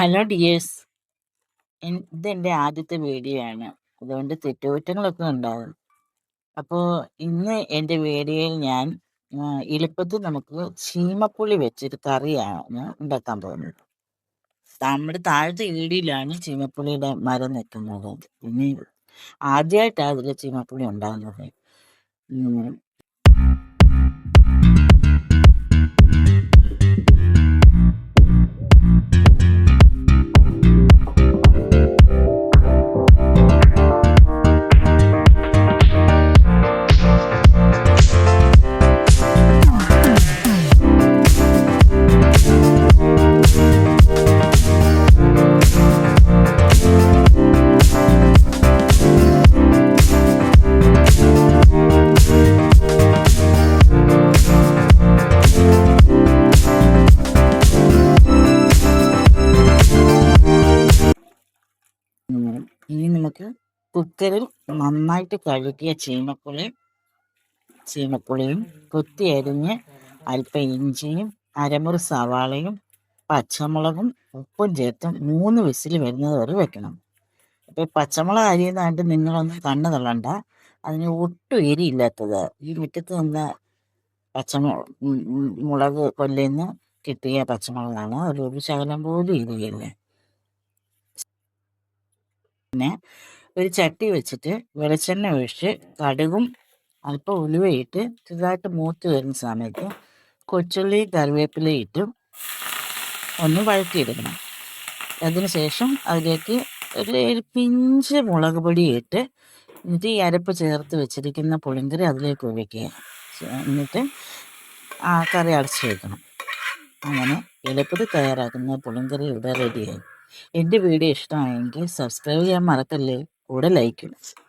Hello dears, ഇതെൻ്റെ ആദ്യത്തെ video ആണ്. അതുകൊണ്ട് തെറ്റുകുറ്റങ്ങളൊക്കെ ഉണ്ടാകും. അപ്പോൾ ഇന്ന് എൻ്റെ വീഡിയോയിൽ ഞാൻ എളുപ്പത്തിൽ നമുക്ക് ചീമപ്പുളി വെച്ചൊരു കറിയാണ് ഉണ്ടാക്കാൻ പോകുന്നത്. നമ്മുടെ താഴത്തെ വീടിയിലാണ് ചീമപ്പുളിയുടെ മരം നിൽക്കുന്നത്. പിന്നെ ആദ്യമായിട്ടാണ് അതിൽ ചീമപ്പുളി ഉണ്ടാകുന്നത്. ഇനി നമുക്ക് കുക്കറിൽ നന്നായിട്ട് കഴുകിയ ചീമപ്പുളിയും കൊത്തി അരിഞ്ഞ് അല്പം ഇഞ്ചിയും അരമുറി സവാളയും പച്ചമുളകും ഉപ്പും ചേർത്ത് 3 വിസിൽ വരുന്നത് വരെ വെക്കണം. അപ്പോൾ പച്ചമുളക് അരിയുന്നതായിട്ട് നിങ്ങളൊന്നും കണ്ണു തള്ളണ്ട. അതിന് ഒട്ടും എരിയില്ലാത്തത് ഈ മുറ്റത്ത് നിന്ന് മുളക് കൊല്ലിന്ന് കിട്ടിയ പച്ചമുളകാണ്. ഒരു ശകലം പോലും എരിയില്ല. പിന്നെ ഒരു ചട്ടി വെച്ചിട്ട് വെളിച്ചെണ്ണ ഒഴിച്ച് കടുകും അല്പം ഉലുവയിട്ട് ചെറുതായിട്ട് മൂത്ത് വരുന്ന സമയത്ത് കൊച്ചുള്ളി കറിവേപ്പിലയും ഇട്ട് ഒന്ന് വഴറ്റിയെടുക്കണം. അതിനുശേഷം അതിലേക്ക് ഒരു പിഞ്ച് മുളക് പൊടി ഇട്ട് എന്നിട്ട് ഈ അരപ്പ് ചേർത്ത് വെച്ചിരിക്കുന്ന പുളിങ്കറി അതിലേക്ക് ഒഴിക്കുക. എന്നിട്ട് ആ കറി അടച്ചു വയ്ക്കണം. അങ്ങനെ എളുപ്പത്തിൽ തയ്യാറാക്കുന്ന പുളിങ്കറി ഇവിടെ റെഡിയായി. എൻ്റെ വീഡിയോ ഇഷ്ടമായെങ്കിൽ സബ്സ്ക്രൈബ് ചെയ്യാൻ മറക്കല്ലേ, കൂടെ ലൈക്ക് ചെയ്യണം.